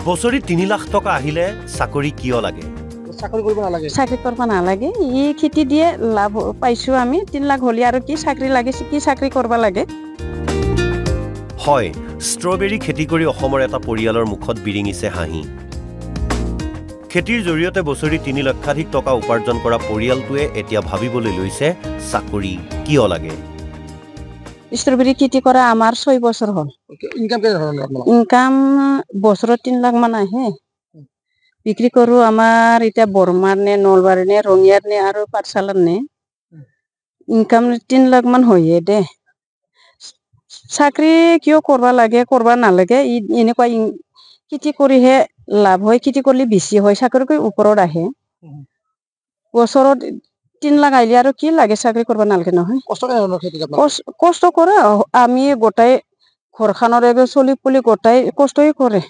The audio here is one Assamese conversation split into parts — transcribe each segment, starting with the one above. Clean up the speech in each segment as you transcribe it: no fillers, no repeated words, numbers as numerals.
বছৰি 3 লাখ টকা আহিলে চাকৰি কিয় লাগে? চাকৰি কৰিব নালাগে। চাকৰি কৰিব নালাগে। ই খেতি দিয়ে লাভ পাইছো আমি 3 লাখ হলি আৰু কি চাকৰি লাগে কি চাকৰি কৰিব লাগে? হয়, ষ্ট্ৰবেৰী খেতি কৰি অসমৰ এটা পৰিয়ালৰ মুখত বিৰিঙিছে হাঁহি। খেতিৰ জৰিয়তে বছৰি 3 লক্ষাধিক টকা উপাৰ্জন কৰা পৰিয়ালটোৱে এতিয়া ভাবিবলৈ লৈছে চাকৰি কিয় লাগে। ষ্ট্ৰবেৰী খেতি কৰা আমাৰ 6 বছৰ হ'ল। ইনকাম কেনে ধৰণৰ আপোনালোকৰ? ইনকাম বছৰত 3 লাখ মান আহে। বিক্ৰী কৰো আমাৰ এতিয়া বৰমাৰ নে নলবাৰী নে ৰঙিয়াৰ নে আৰু পাঠশালাৰ নে ইনকাম 3 লাখ মান হয়ে দে। চাকৰি কিয় কৰবা লাগে কৰবা নালাগে এনেকুৱা খেতি কৰিহে লাভ হয়। খেতি কৰিলে বেছি হয়, চাকৰিকৈ ওপৰত আহে। বছৰত 3 লাখ আহিলে আৰু কি লাগে চাকৰি কৰিব নালাগে নহয়। কষ্ট কৰে আমি গোটাই ঘৰখনৰ চলি পুলি গোটাই কষ্টই কৰে।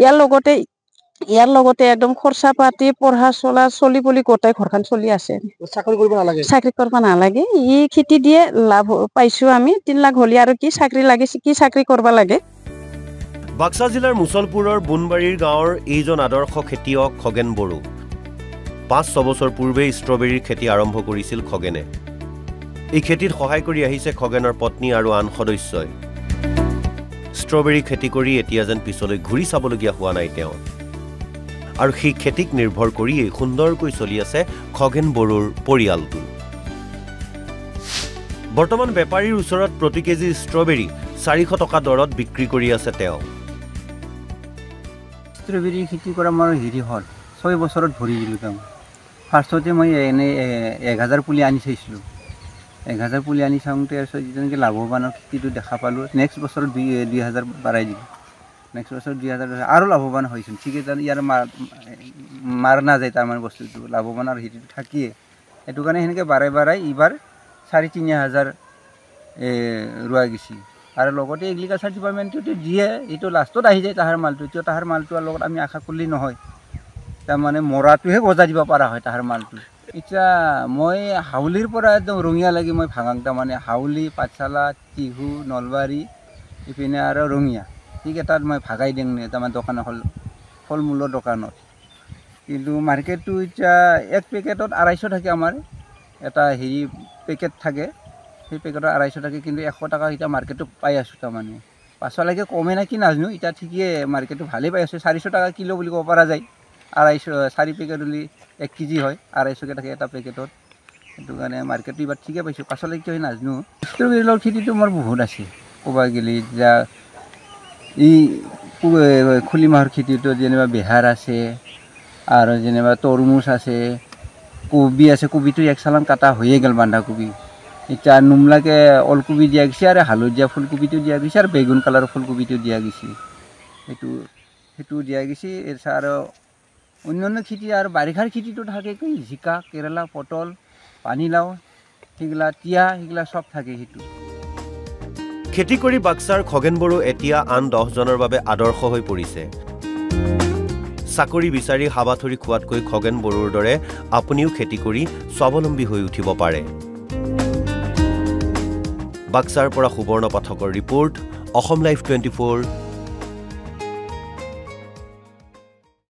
ইয়াৰ লগতে একদম খৰচা পাতি পঢ়া চলা চলি পুলি গোটাই ঘৰখন চলি আছে। চাকৰি কৰিব নালাগে। চাকৰি কৰিব নালাগে। ই খেতি দিয়ে লাভ পাইছো আমি 3 লাখ হলি আৰু কি চাকৰি লাগে কি চাকৰি কৰিব লাগে। বাক্সা জিলাৰ মুছলপুৰৰ বুনবাৰীৰ গাঁৱৰ এইজন আদৰ্শ খেতিয়ক খগেন বড়ো। 5-6 বছৰ পূৰ্বে ষ্ট্ৰবেৰীৰ খেতি আৰম্ভ কৰিছিল খগেনে। এই খেতিত সহায় কৰি আহিছে খগেনৰ পত্নী আৰু আন সদস্যই। ষ্ট্ৰবেৰী খেতি কৰি এতিয়া যেন পিছলৈ ঘূৰি চাবলগীয়া হোৱা নাই তেওঁ। আৰু সেই খেতিক নিৰ্ভৰ কৰিয়েই সুন্দৰকৈ চলি আছে খগেন বড়োৰ পৰিয়ালটো। বৰ্তমান বেপাৰীৰ ওচৰত প্ৰতি কেজি ষ্ট্ৰবেৰী 400 টকা দৰত বিক্ৰী কৰি আছে তেওঁ। ষ্ট্ৰবেৰী খেতি কৰা মোৰ হেৰি হ'ল 6 বছৰত ভৰি দিলোঁ তেওঁ। ফাৰ্ষ্টতে মই এনেই 1000 পুলি আনি চাইছিলোঁ। 1000 পুলি আনি চাওঁতে যেনেকৈ লাভৱানৰ খেতিটো দেখা পালোঁ। নেক্সট বছৰত 2000 বাঢ়াই দিলোঁ। নেক্সট বছৰত 2000 আৰু লাভৱান হৈছোঁ। ঠিকে জানো ইয়াৰ মাৰ নাযায় তাৰমানে বস্তুটো লাভৱানৰ হেৰিটো থাকিয়ে। সেইটো কাৰণে সেনেকৈ বাঢ়াই এইবাৰ 3500 ৰোৱা গৈছে। আৰু লগতে এগ্ৰিকালচাৰ ডিপাৰ্টমেণ্টটো দিয়ে এইটো লাষ্টত আহি যায় তাহাৰ মালটো। এতিয়া তাহাৰ মালটোৰ লগত আমি আশা কৰিলেই নহয়। তাৰমানে মৰাটোহে গজা দিব পৰা হয় তাহাৰ মালটো। এতিয়া মই হাউলিৰ পৰা একদম ৰঙিয়া লাগি মই ভাঙাং তাৰমানে হাউলি পাঠশালা টিহু নলবাৰী ইপিনে আৰু ৰঙিয়া সেইকেইটাত মই ভাগাই দিওঁ তাৰমানে দোকান হ'ল ফল মূলৰ দোকানত। কিন্তু মাৰ্কেটটো এতিয়া এক পেকেটত 250 থাকে। আমাৰ এটা হেৰি পেকেট থাকে, সেই পেকেটত 250 থাকে। কিন্তু 100 টকা এতিয়া মাৰ্কেটটো পাই আছোঁ তাৰমানে। পাছলৈকে কমে নে কি নাজানো। এতিয়া ঠিকেই মাৰ্কেটটো ভালেই পাই আছোঁ। 400 টকা কিলো বুলি ক'ব পৰা যায়। 4 পেকেট হ'লে 1 কেজি হয়। 250কৈ থাকে এটা পেকেটত। সেইটো কাৰণে মাৰ্কেটটো এইবাৰ ঠিকে পাইছোঁ। পাছলৈকে কিয় নাজানো। ষ্ট্ৰবেৰীৰ খেতিটো মোৰ বহুত আছে ক'ব গ'লে। এতিয়া এই খুলি মাহৰ খেতিটো যেনিবা বেহাৰ আছে আৰু যেনিবা তৰমুজ আছে, কবি আছে। কবিটো 1 চালান কাটা হৈয়ে গ'ল বন্ধাকবি। এতিয়া নুমলাকৈ ওলকবি দিয়া গৈছে আৰু হালধীয়া ফুলকবিটো দিয়া গৈছে আৰু বেগুন কালাৰৰ ফুলকবিটো দিয়া গৈছে। সেইটো দিয়া গৈছে। আৰু অন্যান্য খেতি আৰু বাৰিষাৰ খেতিটো থাকে কি জিকা কেৰেলা পটল পানীলাও সেইগিলা তিয়ঁহ সেইগিলা চব থাকে। সেইটো খেতি কৰি বাক্সাৰ খগেন বড়ো এতিয়া আন 10 জনৰ বাবে আদৰ্শ হৈ পৰিছে। চাকৰি বিচাৰি হাবাথৰি খোৱাতকৈ খগেন বড়োৰ দৰে আপুনিও খেতি কৰি স্বাৱলম্বী হৈ উঠিব পাৰে। বাক্সাৰ পৰা সুবৰ্ণ পাঠকৰ ৰিপৰ্ট, অসম লাইভ 24।